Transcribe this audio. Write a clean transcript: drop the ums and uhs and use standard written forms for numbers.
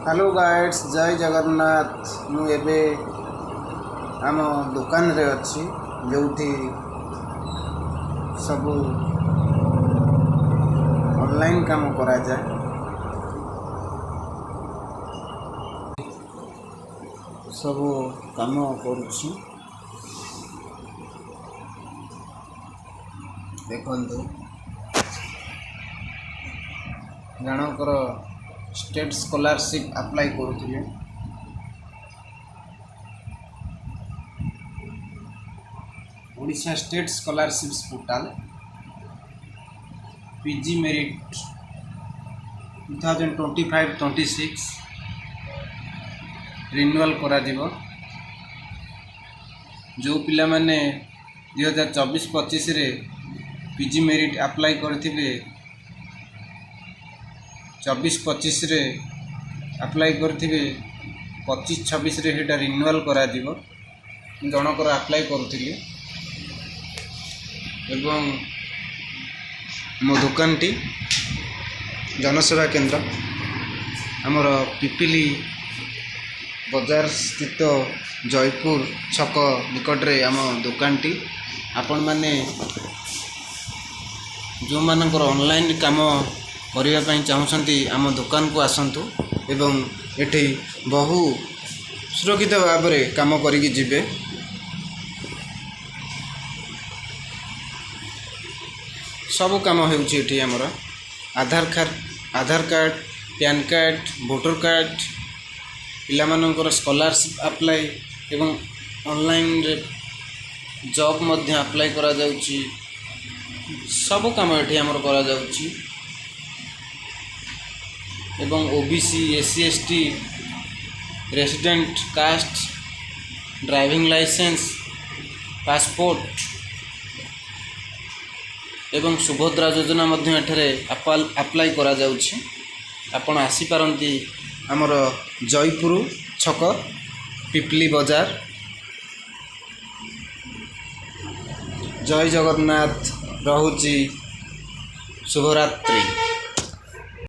Hello guides जय जगन्नाथ मु एबे आम दुकान रे अच्छी जोठी सब ऑनलाइन काम करा जाए सब काम करुछि देखंतु जनकर स्टेट स्कॉलरशिप अप्लाई करुथिले Odisha state scholarship portal PG merit 2025-26 renewal करा दिबो जो पिला माने 2024-25 रे पीजी मेरिट अप्लाई करथिबे 24-25 रे अप्लाई करथिबे 25-26 रे हेटा रिन्यूअल करा दिबो जनकर अप्लाई करुथिली एवं मो दुकान टी जनसेवा केंद्र आमर पिपिली बाजार स्थित जयपुर छक निकट रे आम दुकान टी आपण माने जो मानकर ऑनलाइन काम करिया पई चाहछंती आम दुकान को आसंतु एवं एठी बहु सुरक्षित भाव में काम करिकी जिबे सब काम हेउची एठी हमर Aadhaar card PAN card voter card पिला मानकर स्कॉलरशिप अप्लाई एवं ऑनलाइन रे जॉब मध्य अप्लाई करा जाउची सब काम एठी हमर करा जाउची एवं OBC SC ST resident caste driving licence passport एवं सुभद्रा योजना मध्य एठारे अप्लाई करा जाउछि आपण आसी पारंती हमर जयपुर छक पिपली बाजार जय जगन्नाथ रहुछि शुभरात्रि।